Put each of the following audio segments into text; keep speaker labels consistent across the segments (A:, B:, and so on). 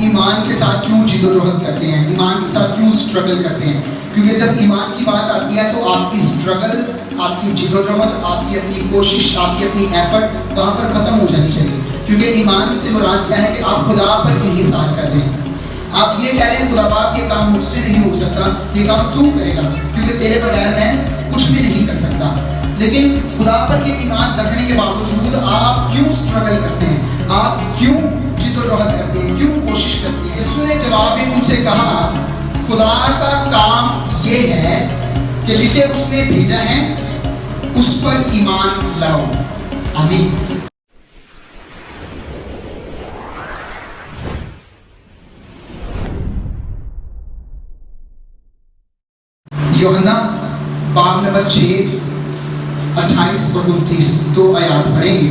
A: ایمان کے ساتھ کیوں جد و جہد کرتے ہیں، ایمان کے ساتھ کیوں اسٹرگل کرتے ہیں؟ کیونکہ جب ایمان کی بات آتی ہے تو آپ کی اسٹرگل، آپ کی جد و جہد، آپ کی اپنی کوشش، آپ کی اپنی ایفرٹ وہاں پر ختم ہو جانی چاہیے. کیونکہ ایمان سے مراد کیا ہے کہ آپ خدا پر انحصار کر رہے ہیں. آپ یہ کہہ رہے ہیں خدا باپ یہ کام مجھ سے نہیں ہو سکتا، یہ کام تو کرے گا کیونکہ تیرے بغیر میں کچھ بھی نہیں کر سکتا. لیکن خدا پر یہ ایمان رکھنے کے باوجود آپ کیوں اسٹرگل کرتے ہیں، آپ کیوں جد و جہد کرتے ہیں، کیوں کوشش کرتے ہیں؟ یسوع نے جواب میں ان سے کہا خدا کا کام یہ ہے کہ جسے اس نے بھیجا ہے اس پر ایمان لاؤ. آمین. یوحنا باب نمبر 6 28 اور 29 دو آیات پڑھیں گے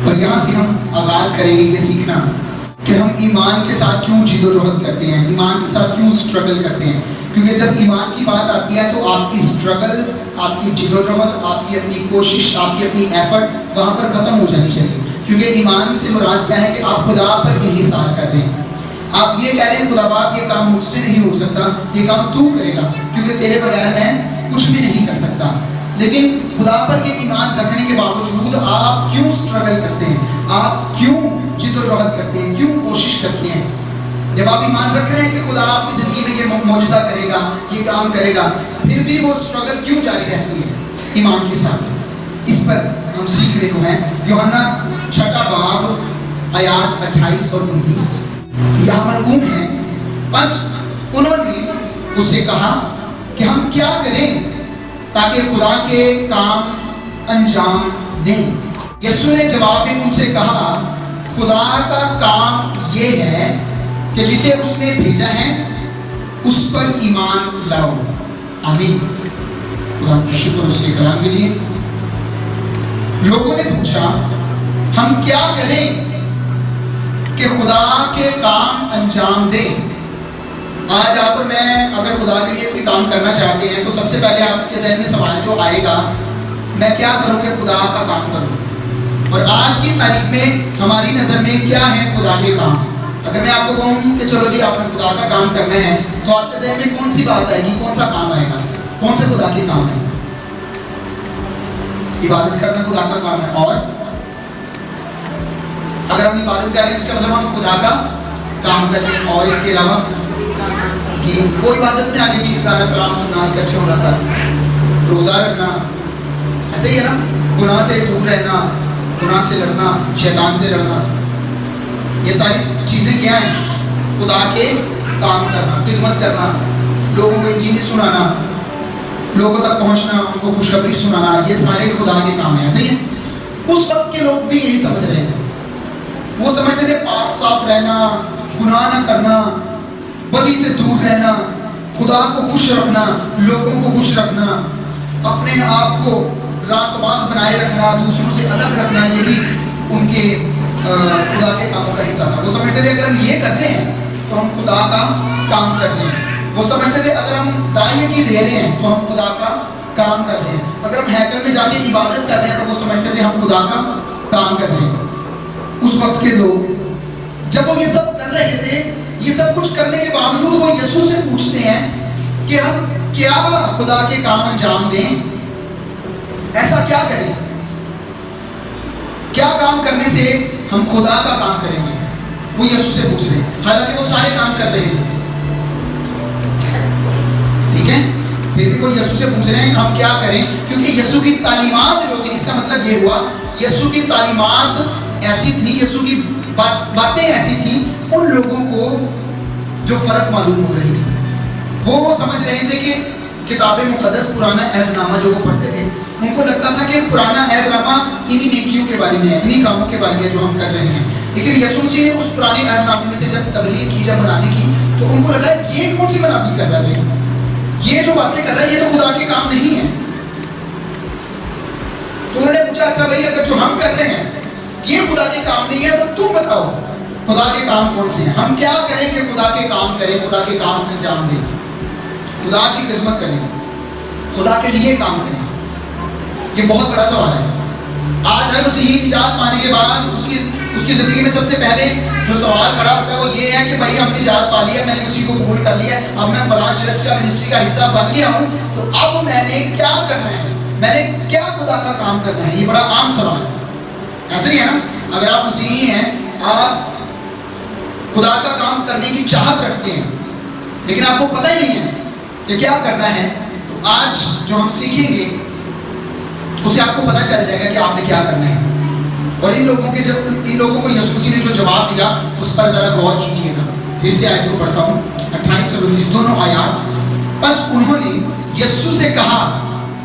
A: اور یہاں سے ہم آغاز کریں گے یہ سیکھنا کہ ہم ایمان کے ساتھ کیوں جد و جہد کرتے ہیں، ایمان کے ساتھ کیوں اسٹرگل کرتے ہیں. کیونکہ جب ایمان کی بات آتی ہے تو آپ کی اسٹرگل، آپ کی جد و جہد، آپ کی اپنی کوشش، آپ کی اپنی ایفرٹ وہاں پر ختم ہو جانی چاہیے. کیونکہ ایمان سے مراد کیا ہے کہ آپ خدا پر انحصار کر رہے ہیں. آپ یہ کہہ رہے ہیں خدا باپ یہ کام مجھ سے نہیں ہو سکتا، یہ کام تو کرے گا کیونکہ تیرے بغیر میں کچھ بھی نہیں کر سکتا. لیکن خدا پر یہ ایمان رکھنے کے باوجود آپ کیوں اسٹرگل کرتے ہیں، آپ کیوں جد و جہد کرتے ہیں، کیوں کوشش کرتے ہیں؟ جب آپ ایمان رکھ رہے ہیں کہ خدا آپ کی زندگی میں یہ معجزہ کرے گا، یہ کام کرے گا، پھر بھی وہ اسٹرگل کیوں جاری رہتی ہے ایمان کے ساتھ؟ اس پر ہم سیکھ رہے جو ہیں یوحنا 6 باب آیات 28 اور 29 یہاں مرقوم ہے. بس انہوں نے اس سے کہا کہ ہم کیا کریں تاکہ خدا کے کام انجام دیں. یسوع نے جواب میں ان سے کہا خدا کا کام یہ ہے کہ جسے اس نے بھیجا ہے اس پر ایمان لاؤ. آمین. خدا کا شکر اس کے کلام کے لیے. لوگوں نے پوچھا ہم کیا کریں کہ خدا کے کام انجام دیں. آج آپ اور میں اگر خدا کے لیے کوئی کام کرنا چاہتے ہیں تو سب سے پہلے آپ کے ذہن میں سوال جو آئے گا میں کیا کروں کہ خدا کا کام کروں. اور آج کی تاریخ میں ہماری نظر میں کیا ہے خدا کے کام؟ اگر میں آپ کو کہوں کہ چلو جی آپ نے خدا کا کام کرنا ہے تو آپ کے ذہن میں کون سی بات آئے گی، کون سا کام آئے گا، کون سے خدا کے کام ہے؟ عبادت کرنا خدا کا کام ہے. اور اگر ہم عبادت کر رہے ہیں اس کا مطلب ہم خدا کا کام کر رہے ہیں. اور اس کے علاوہ کہ وہ عبادت میں آگے بھی گانا کلام سننا، اکٹھے ہونا، ساتھ روزہ رکھنا، ایسے ہی ہے نا، گناہ سے دور رہنا، گناہ سے لڑنا، شیطان سے لڑنا، یہ ساری چیزیں کیا ہیں؟ خدا کے کام کرنا، خدمت کرنا، لوگوں کو انجیل سنانا، لوگوں تک پہنچنا، ان کو خوشخبری سنانا، یہ سارے خدا کے کام ہیں. صحیح ہے. اس وقت کے لوگ بھی یہی سمجھ رہے تھے. وہ سمجھتے تھے پاک صاف رہنا، گناہ نہ کرنا، بدی سے دور رہنا، خدا کو خوش رکھنا، لوگوں کو خوش رکھنا، اپنے آپ کو راست باز بنائے رکھنا، دوسروں سے الگ رکھنا، یہ بھی ان کے خدا کے کاموں کا حصہ تھا. وہ سمجھتے تھے اگر ہم یہ کر رہے ہیں تو ہم خدا کا کام کر رہے ہیں. وہ سمجھتے تھے اگر ہم دائیں کی دے رہے ہیں تو ہم خدا کا کام کر رہے ہیں. اگر ہم ہیکل میں جا کے عبادت کر رہے ہیں تو وہ سمجھتے تھے ہم خدا کا کام کر رہے ہیں. اس وقت کے لوگ جب وہ یہ سب کر رہے تھے، یہ سب کچھ کرنے کے باوجود وہ یسوع سے پوچھتے ہیں کہ ہم کیا خدا کے کام انجام دیں، ایسا کیا کریں، کیا کام کرنے سے ہم خدا کا کام کریں گے. وہ یسوع سے پوچھ رہے ہیں حالانکہ وہ سارے کام کر رہے تھے. ٹھیک ہے، پھر بھی وہ یسوع سے پوچھ رہے ہیں ہم کیا کریں، کیونکہ یسوع کی تعلیمات جو تھی، اس کا مطلب یہ ہوا یسوع کی تعلیمات ایسی تھی، یسوع کی باتیں ایسی تھیں ان لوگوں کو جو فرق معلوم ہو رہی تھی. وہ سمجھ رہے تھے کہ کتاب مقدس پرانا عہد نامہ جو وہ پڑھتے تھے ان کو لگتا تھا کہ پرانا عہد نامہ انہی نیکیوں کے بارے میں ہے، انہی کاموں کے بارے میں جو ہم کر رہے ہیں. لیکن یسوع مسیح نے اس پرانے عہد نامے میں سے جب تبلیغ کی، جب منادی کی، تو ان کو لگا یہ کون سی منادی کر رہا ہے، یہ جو باتیں کر رہا ہے یہ تو خدا کے کام نہیں ہے. تو انہوں نے پوچھا اچھا بھائی اگر جو ہم کر رہے ہیں یہ خدا کے کام نہیں ہے تو تم بتاؤ خدا کے کام کون سے ہیں، ہم کیا کریں کہ خدا کے کام کریں، خدا کے کام انجام دیں، خدا کی خدمت کریں، خدا کے لیے کام کریں. یہ بہت بڑا سوال ہے. آج ہر مسیحی نجات پانے کے بعد اس کی زندگی میں سب سے پہلے جو سوال کھڑا ہوتا ہے وہ یہ ہے کہ بھائی ہم نے نجات پا لیا, میں نے مسیح کو قبول کر لیا, اب میں فلاں چرچ کا منسٹری کا حصہ بن گیا ہوں, تو اب میں نے کیا کرنا ہے, میں نے کیا خدا کا کام کرنا ہے. یہ بڑا عام سوال ہے, ایسا ہی ہے نا. اگر آپ مسیحی ہیں, آپ خدا کا کام کرنے کی چاہت رکھتے ہیں لیکن آپ کو پتہ ہی نہیں ہے کہ کیا کرنا ہے, تو آج جو ہم سیکھیں گے اس سے آپ کو پتہ چل جائے گا کہ آپ نے کیا کرنا ہے. اور ان لوگوں کو یسوع مسیح نے جو جواب دیا اس پر ذرا غور کیجیے گا. پھر سے آیت کو پڑھتا ہوں, 28 اور 29 دونوں آیات. بس انہوں نے یسوع سے کہا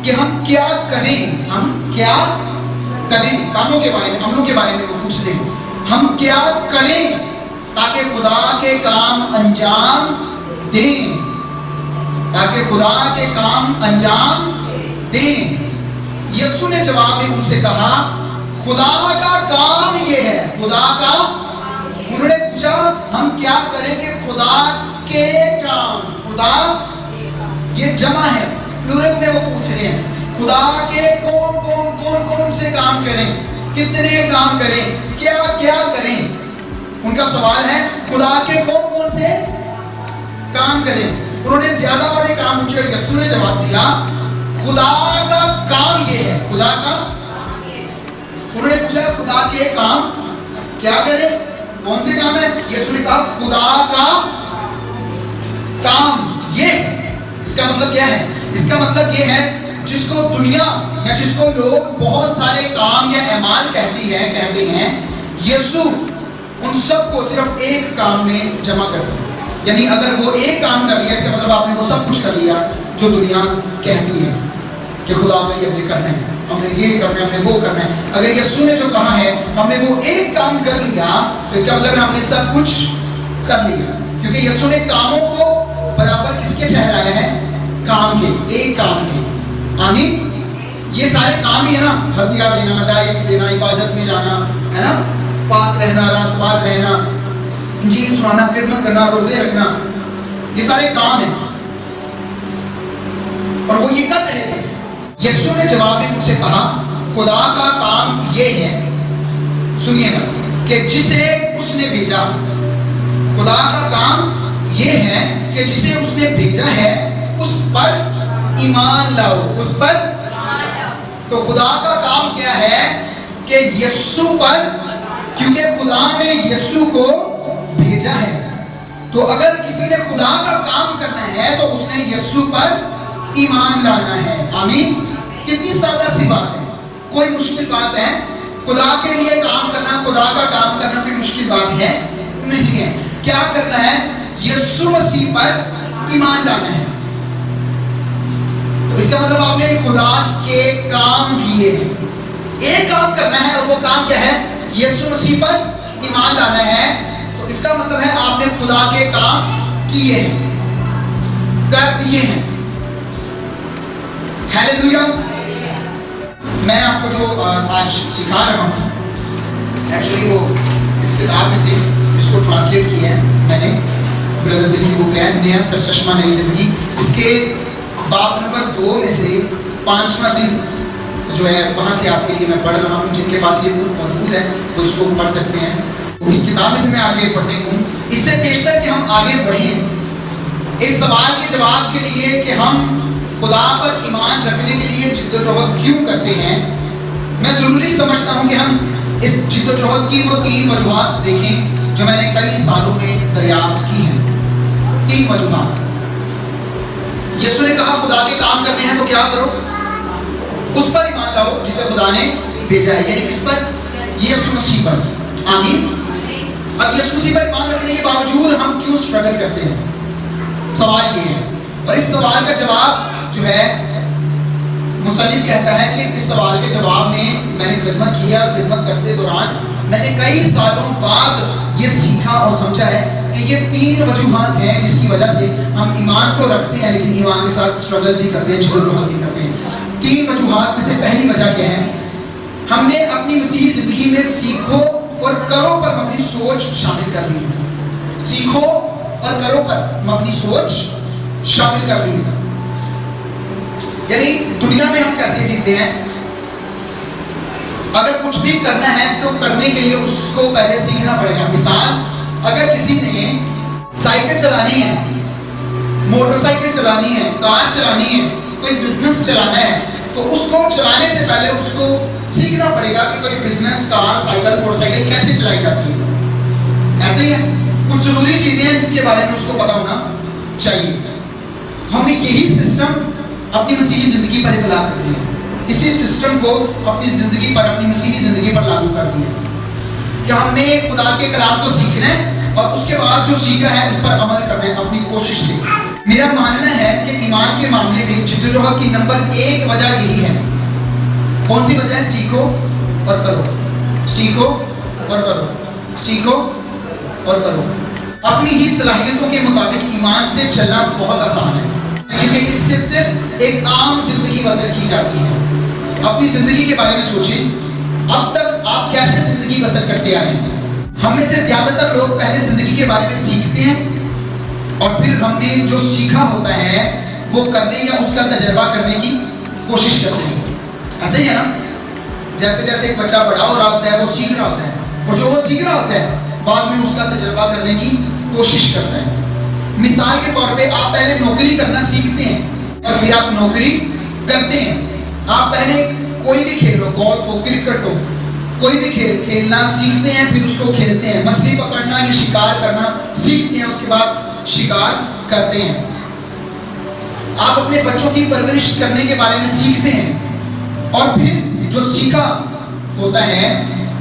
A: کہ ہم کیا کریں, ہم کیا کریں, کاموں کے بارے میں, عملوں کے بارے میں وہ پوچھ رہے ہیں, ہم کیا کریں تاکہ خدا کے کام انجام دیں, تاکہ خدا کے کام انجام دیں. یسوع نے جواب میں ان سے کہا خدا کا کام یہ ہے, خدا کا. انہوں نے پوچھا ہم کیا کریں کہ خدا کے کام, خدا یہ جمع ہے, پلورل میں وہ پوچھ رہے ہیں خدا کے کون سے کام کریں, کتنے کام کریں, کیا کیا کریں. ان کا سوال ہے خدا کے کون سے کام کریں. انہوں نے زیادہ والے کام پوچھے اور یسوع نے جواب دیا خدا کا کام یہ ہے, خدا کا. انہوں نے پوچھا خدا کے کام کیا کریں, کون سے کام ہے. یسوع نے کہا خدا کا کام یہ ہے. اس کا مطلب کیا ہے, اس کا مطلب یہ ہے جس کو دنیا یا جس کو لوگ بہت سارے کام یا اعمال کہتے ہیں, یسوع ان سب کو صرف ایک کام میں جمع کرتا ہے. یعنی اگر وہ ایک کام کر لیا اس کا مطلب آپ نے وہ سب کچھ کر لیا جو دنیا کہتی ہے کہ خدا میں یہ ہم نے کرنا ہے, ہم نے یہ کرنا ہے, ہم نے وہ کرنا ہے. اگر یسوع نے جو کہا ہے ہم نے وہ ایک کام کر لیا تو اس کا مطلب ہم نے سب کچھ کر لیا, کیونکہ یسوع نے کاموں کو برابر کس کے ٹھہرایا ہے, کام کے, ایک کام کے. آمین. یہ سارے کام ہی ہے نا, ہدیہ دینا, ادائیگی دینا, عبادت میں جانا ہے نا, پاک رہنا, راست باز رہنا, انجیل سنانا, خدمت کرنا, روزے رکھنا, یہ سارے کام ہیں اور وہ یہ کر رہے تھے. یسوع نے جواب میں مجھ سے کہا خدا کا کام یہ ہے, سنیے گا, کہ جسے اس نے بھیجا. خدا کا کام یہ ہے کہ جسے اس نے بھیجا ہے اس پر ایمان لاؤ, اس پر. تو خدا کا کام کیا ہے کہ یسوع پر, کیونکہ خدا نے یسوع کو بھیجا ہے. تو اگر کسی نے خدا کا کام کرنا ہے تو اس نے یسوع پر ایمان لانا ہے. آمین. کتنی سادہ سی بات ہے, کوئی مشکل بات ہے خدا کے لیے کام کرنا, خدا کا کام کرنا کوئی مشکل بات ہے نہیں ہے. کیا کرنا ہے, یسوع مسیح پر ایمان لانا ہے. تو اس کا مطلب آپ نے خدا کے کام کیے ہیں, ایک کام کرنا ہے اور وہ کام کیا ہے, یسوع مسیح پر ایمان لانا ہے. تو اس کا مطلب ہے آپ نے خدا کے کام کیے ہیں, کر دیے ہیں. ہیلیلویا. میں آپ کو جو آج سکھا رہا ہوں ایکچولی وہ اس کتاب میں سے اس کو ٹرانسلیٹ کیا ہے میں نے, بردر دل کی بک ہے نیا سرچشمہ نئی زندگی. اس کے باب نمبر 2 میں سے 5واں دن جو ہے وہاں سے آپ کے لیے میں پڑھ رہا ہوں. جن کے پاس یہ بک موجود ہے وہ اس کو پڑھ سکتے ہیں. اس کتاب میں سے میں آگے پڑھنے کو ہوں. اس سے پیشتر کہ ہم آگے بڑھیں اس سوال کے جواب کے لیے کہ ہم خدا پر ایمان رکھنے کے لیے جد و جہد کیوں کرتے ہیں, میں ضروری سمجھتا ہوں کہ ہم اس جد و جہد کی وہ 3 وجوہات دیکھیں جو میں نے کئی سالوں میں دریافت کی ہیں. 3 وجوہات. یسوع نے کہا خدا کے کام کرنے ہیں تو کیا کرو, اس پر ایمان لاؤ جسے خدا نے بھیجا ہے. یعنی کس پر, یسوع مسیح پر. آمین. اب یسوع مسیح پر ایمان رکھنے کے باوجود ہم کیوں سٹرگل کرتے ہیں, سوال یہ ہے. اور اس سوال کا جواب جو ہے مصنف کہتا ہے کہ اس سوال کے جواب میں نے خدمت کیا, خدمت کرتے دوران میں نے کئی سالوں بعد یہ سیکھا اور سمجھا ہے کہ یہ 3 وجوہات ہیں جس کی وجہ سے ہم ایمان تو رکھتے ہیں لیکن ایمان کے ساتھ سٹرگل بھی کرتے ہیں, جدوجہد بھی کرتے ہیں. 3 وجوہات میں سے پہلی وجہ کیا ہے, ہم نے اپنی مسیحی زندگی میں سیکھو اور کرو پر مبنی سوچ شامل کر لی ہے. سیکھو اور کرو پر مبنی سوچ شامل کر لی ہے. یعنی دنیا میں ہم کیسے جیتے ہیں, अगर कुछ भी करना है तो करने के लिए उसको पहले सीखना पड़ेगा। मिसाल, अगर किसी ने साइकिल चलानी है, मोटरसाइकिल चलानी है, कार चलानी है, कोई बिजनेस चलाना है, तो उसको चलाने से पहले उसको सीखना पड़ेगा कि कोई बिजनेस, कार, साइकिल, मोटरसाइकिल कैसे चलाई जाती है। ऐसे ही है, कुछ जरूरी चीजें हैं जिसके बारे में उसको पता होना चाहिए। हमने यही सिस्टम अपनी मसीही जिंदगी पर इतला कर दिया, इसी सिस्टम को अपनी जिंदगी पर, अपनी मसीही जिंदगी पर लागू कर दिया कि हमने खुदा के कलाम को सीखना है और उसके बाद जो सीखा है उस पर अमल करना है अपनी कोशिश से। मेरा मानना है कि ईमान के मामले में जिद्दोजहद की नंबर 1 वजह यही है। कौन सी वजह है? सीखो और करो, सीखो और करो, सीखो और करो। अपनी ही सलाहियतों के मुताबिक ईमान से चलना बहुत आसान है, क्योंकि इससे सिर्फ एक आम जिंदगी बसर की जाती है। अपनी जिंदगी के बारे में सोचें, अब तक आप कैसे जिंदगी बसर करते आए हैं? हम में से ज्यादातर लोग पहले जिंदगी के बारे में सीखते हैं और फिर हमने जो सीखा होता है वो करने या उसका तजर्बा करने की कोशिश करते हैं। ऐसे ही है ना, जैसे जैसे एक बच्चा बड़ा हो रहा होता है वो सीख रहा होता है, और जो वो सीख रहा होता है बाद में उसका तजर्बा करने की कोशिश करता है। मिसाल के तौर पे आप पहले नौकरी करना सीखते हैं और फिर आप नौकरी करते हैं। आप पहले कोई भी खेल हो, गोल्फ हो, क्रिकेट हो, कोई भी खेल खेलना सीखते हैं, फिर उसको खेलते हैं। मछली पकड़ना या शिकार करना सीखते हैं, उसके बाद शिकार करते हैं। आप अपने बच्चों की परवरिश करने के बारे में सीखते हैं और फिर जो सीखा होता है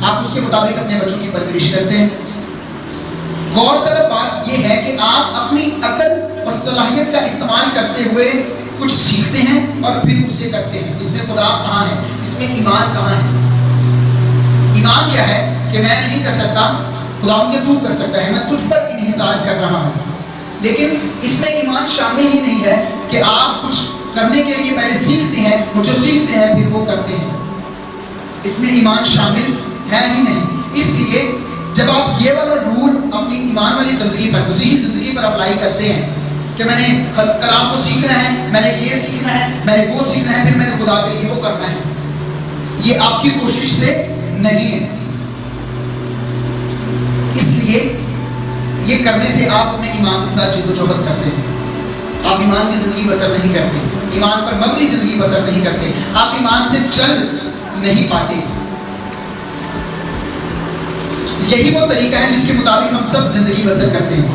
A: आप उसके मुताबिक अपने बच्चों की परवरिश करते हैं। गौरतलब बात यह है कि आप अपनी अकल और सलाहियत का इस्तेमाल करते हुए कुछ सीखते हैं और फिर उससे करते हैं। इसमें खुदा कहाँ है? इसमें ईमान कहाँ है? ईमान क्या है कि मैं नहीं कर सकता, खुदा मुझे तू कर सकता है, मैं तुझ पर इन्हिसार कर रहा हूँ। लेकिन इसमें ईमान शामिल ही नहीं है कि आप कुछ करने के लिए पहले सीखते हैं और जो सीखते हैं फिर वो करते हैं। इसमें ईमान शामिल है ही नहीं। इसलिए जब आप ये वाला रूल अपनी ईमान वाली जिंदगी पर, मसीही जिंदगी पर अप्लाई करते हैं कि मैंने कलाम को सीखना है, मैंने ये सीखना है, मैंने वो सीखना है, फिर मैंने खुदा के लिए वो करना है, ये आपकी कोशिश से नहीं है। इसलिए ये करने से आप अपने ईमान के साथ जिद्दोजहद करते हैं। आप ईमान की जिंदगी बसर नहीं करते, ईमान पर मबनी जिंदगी बसर नहीं करते, आप ईमान से चल नहीं पाते। यही वो तरीका है जिसके मुताबिक हम सब जिंदगी बसर करते हैं,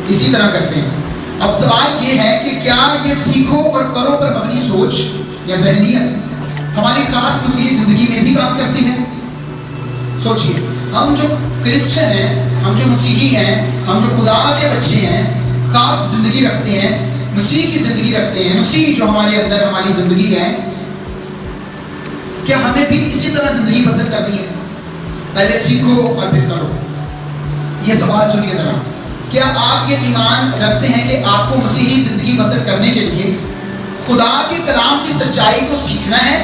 A: इसी तरह करते हैं। अब सवाल ये है कि क्या ये सीखो और करो पर मबनी सोच या ज़हनियत हमारी खास मसीही जिंदगी में भी काम करती है? सोचिए, हम जो क्रिश्चियन हैं, हम जो मसीही हैं, हम जो खुदा के बच्चे हैं, खास जिंदगी रखते हैं, मसीह की जिंदगी रखते हैं, मसीह जो हमारे अंदर हमारी जिंदगी है, क्या हमें भी इसी तरह जिंदगी बसर करनी है? पहले सीखो और फिर करो। ये सवाल सुनिए जरा, क्या आप ये ईमान रखते हैं कि आपको मसीही जिंदगी बसर करने के लिए खुदा के कलाम की सच्चाई को सीखना है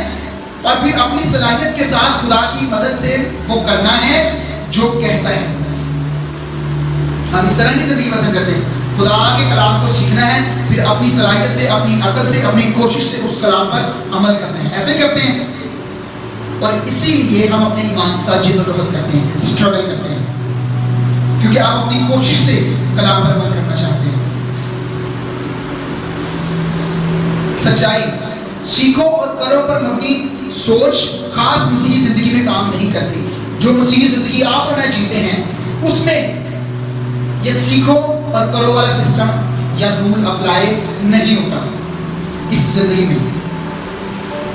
A: और फिर अपनी सलाहियत के साथ खुदा की मदद से वो करना है जो कहता है? हम इस तरह की जिंदगी बसर करते हैं, खुदा के कलाम को सीखना है, फिर अपनी सलाहियत से, अपनी अकल से, अपनी कोशिश से उस कलाम पर अमल करना है। ऐसे करते हैं और इसीलिए हम अपने ईमान के साथ जिद्दोजहद करते हैं, स्ट्रगल करते हैं, क्योंकि आप अपनी कोशिश से कलाम पर अमल करना चाहते हैं। सच्चाई, सीखो और करो पर मबनी सोच खास मसीही जिंदगी में काम नहीं करती। जो मसीही जिंदगी आप और मैं जीते हैं उसमें ये सीखो और करो वाला सिस्टम या रूल अप्लाई नहीं होता इस जिंदगी में,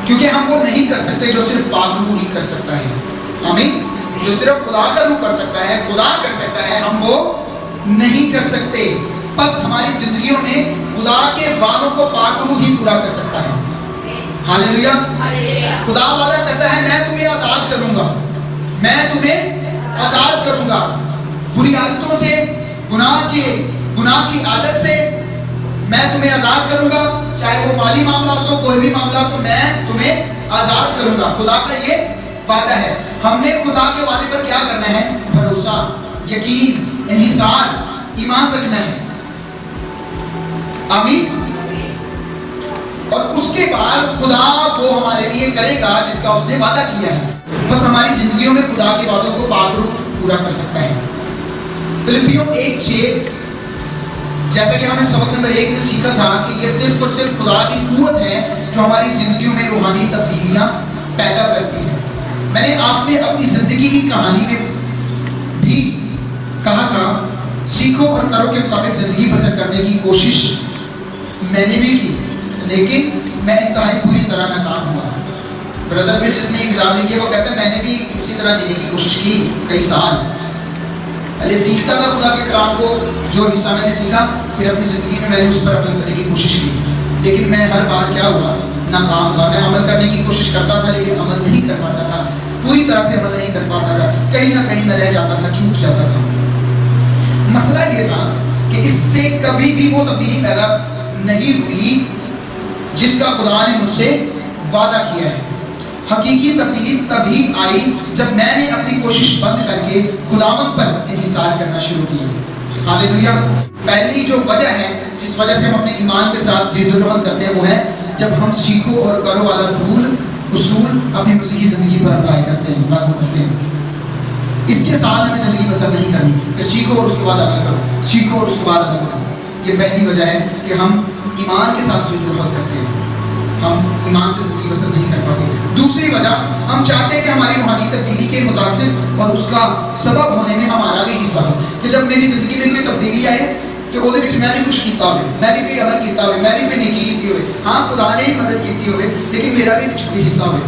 A: क्योंकि हम वो नहीं कर सकते जो सिर्फ पाक रूह ही कर सकता है। आमीन। जो सिर्फ खुदा का रूह कर सकता है, खुदा कर सकता है, हम वो नहीं कर सकते। बस हमारी जिंदगियों में खुदा के वादों को पाक रूह ही पूरा कर सकता है। हालेलुया। खुदा वादा करता है मैं तुम्हें आजाद करूंगा, मैं तुम्हें आजाद करूंगा बुरी आदतों से, गुनाह की आदत से मैं तुम्हें आजाद करूंगा, चाहे वो माली मामला हो, कोई भी मामला हो, मैं तुम्हें आजाद करूंगा। खुदा का ये वादा है। हमने खुदा के वादे पर क्या करना है? भरोसा, यकीन, इन्हिसार, ईमान रखना है। आमीन। और उसके बाद खुदा वो हमारे लिए करेगा जिसका उसने वादा किया है। बस हमारी जिंदगियों में खुदा की बातों को पाक रूप पूरा कर सकता है। फिलिपियों 1:6, जैसा कि हमने सबक नंबर 1 में सीखा था कि ये सिर्फ और सिर्फ खुदा की कुव्वत है जो हमारी जिंदगियों में रूहानी तब्दीलियां पैदा करती है। मैंने आपसे अपनी जिंदगी की कहानी में भी कहा था, सीखो और करो के मुताबिक जिंदगी बसर करने की कोशिश मैंने भी की, लेकिन मैं इंतहाई पूरी तरह नाकाम हुआ। ब्रदर बिल जिसने ये किताब लिखी है वो कहता है मैंने भी इसी तरह जीने की कोशिश की कई साल। पहले सीखता था खुदा के कलाम को, जो हिस्सा मैंने सीखा, फिर अपनी ज़िंदगी में मैंने उस पर अमल करने की कोशिश की, लेकिन मैं हर बार क्या हुआ, नाकाम हुआ। मैं अमल करने की कोशिश करता था लेकिन अमल नहीं कर पाता था, पूरी तरह से अमल नहीं कर पाता था, कहीं ना कहीं मैं रह जाता था, छूट जाता था। मसला ये था कि इससे कभी भी वो तब्दीली पैदा नहीं हुई जिसका खुदा ने मुझसे वादा किया है। हकीकी तब्दीली तभी आई जब मैंने अपनी कोशिश बंद करके खुदावंद पर इन्हिसार करना शुरू किया। हालेलुया। पहली जो वजह है जिस वजह से हम अपने ईमान के साथ जिद्दोजहद करते हैं वो है जब हम सीखो और करो वाला रूल उसूल अपनी मसीही ज़िंदगी पर अप्लाई करते हैं, लागू करते हैं। इसके साथ हमें ज़िंदगी बसर नहीं करनी कि सीखो और उसके बाद अमल करो, सीखो और उसके बाद अमल करो। ये पहली वजह है कि हम ईमान के साथ जिद्दोजहद करते हैं, हम ईमान से ज़िंदगी बसर नहीं कर पाते। दूसरी वजह, हम चाहते हैं कि हमारी रूहानी तब्दीली के मुतासिर और उसका सबब होने में हमारा भी हिस्सा हो, कि जब मेरी ज़िंदगी में कोई तब्दीली आए कि ਉਹਦੇ ਵਿੱਚ मैं भी कुछ किया हो, मैं भी कोई अमल किया हो, मैं भी कोई नेकी की हो, हाँ खुदा ने ही मदद की हो, लेकिन मेरा भी कुछ कोई हिस्सा हो।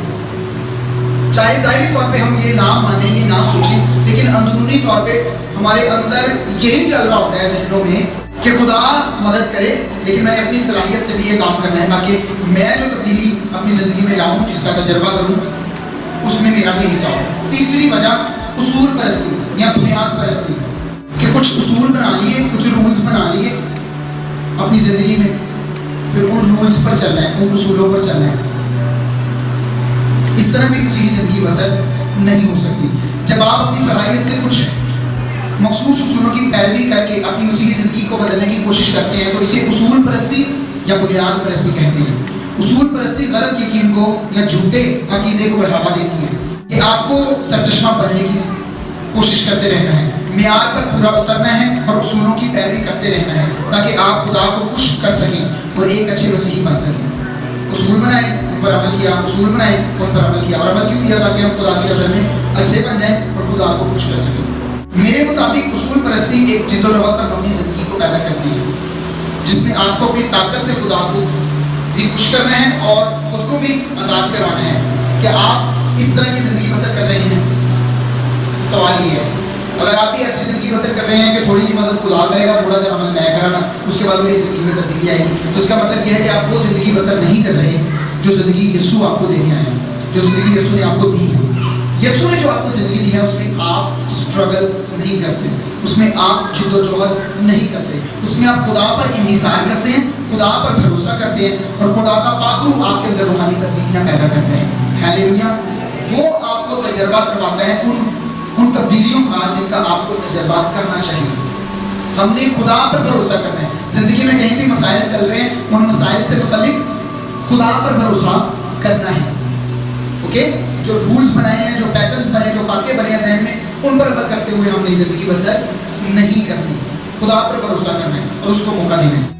A: चाहे ज़ाहिरी तौर पे हम ये ना माने, ये ना सोचें, लेकिन अंदरूनी तौर पे हमारे अंदर यही चल रहा होता है ज़हनों में कि खुदा मदद करे, लेकिन मैंने अपनी सलाहियत से भी ये काम करना है ताकि मैं जो तब्दीली अपनी ज़िंदगी में लाऊं, जिसका तजर्बा करूं, उसमें मेरा भी हिस्सा हो। तीसरी वजह, उसूल परस्ती या बुनियाद परस्ती, कि कुछ उसूल बना लिए, कुछ रूल्स बना लिए अपनी ज़िंदगी में, फिर उन रूल्स पर चलना है, उन उसूलों पर चलना है। इस तरह भी किसी की ज़िंदगी बसर नहीं हो सकती। जब आप अपनी सलाहियत से कुछ मखसूस उसूलों की पैरवी करके अपनी मसीही ज़िंदगी को बदलने की कोशिश करते हैं तो इसे उसूल परस्ती या बुनियाद परस्ती कहते हैं। उसूल परस्ती गलत यकीन को या झूठे अकीदे को बढ़ावा देती है कि आपको सरचश्मा बनने की कोशिश करते रहना है, मियार पर पूरा उतरना है और उसूलों की पैरवी करते रहना है ताकि आप खुदा को खुश कर सकें और एक अच्छे मसीही बन सकें। उसूल बनाए, उन पर अमल किया, उसूल बनाए, उन पर अमल किया, और अमल क्यों किया? ताकि हम खुदा की नज़र में अच्छे बन जाएं और खुदा को खुश कर सकें। मेरे मुताबिक उसूल परस्ती एक जिद्दोजहद पर मबनी ज़िंदगी को पैदा करती है, जिसमें आपको अपनी ताकत से खुदा को भी खुश करना है और खुद को भी आज़ाद करवाना है। कि आप इस तरह की ज़िंदगी बसर कर रहे हैं? सवाल ये है, अगर आप भी ऐसी ज़िंदगी बसर कर रहे हैं कि थोड़ी सी मदद खुदा करेगा, थोड़ा सा अमल मैं कराना, उसके बाद मेरी ज़िंदगी में तब्दीली आएगी, तो इसका मतलब यह है कि आप वो ज़िंदगी बसर नहीं कर रहे जो ज़िंदगी यीशु आपको देने आया है, जो ज़िंदगी यीशु ने आपको दी है। यीशु ने जो आपको ज़िंदगी दी है उसमें आप स्ट्रगल नहीं करते, उसमें आप जिद्दोजहद नहीं करते, उसमें आप खुदा पर इन्हिसार करते हैं, खुदा पर भरोसा करते हैं और खुदा का पाक रूह आपके अंदर रूहानी तब्दीलियाँ पैदा करते हैं। हालेलुया। वो आपको तजर्बा करवाता है उन तब्दीलियों का जिनका आपको तजर्बा करना चाहिए। हमने खुदा पर भरोसा करना है। ज़िंदगी में कहीं भी मसाइल चल रहे हैं, उन मसाइल से मुतल्लिक खुदा पर भरोसा करना है। ओके, जो रूल्स बनाए हैं, जो पैटर्न्स बने, जो वाक़े बने हैं ज़हन में, उन पर अमल करते हुए हमने ज़िंदगी बसर नहीं करनी, खुदा पर भरोसा करना है और उसको मौका देना है।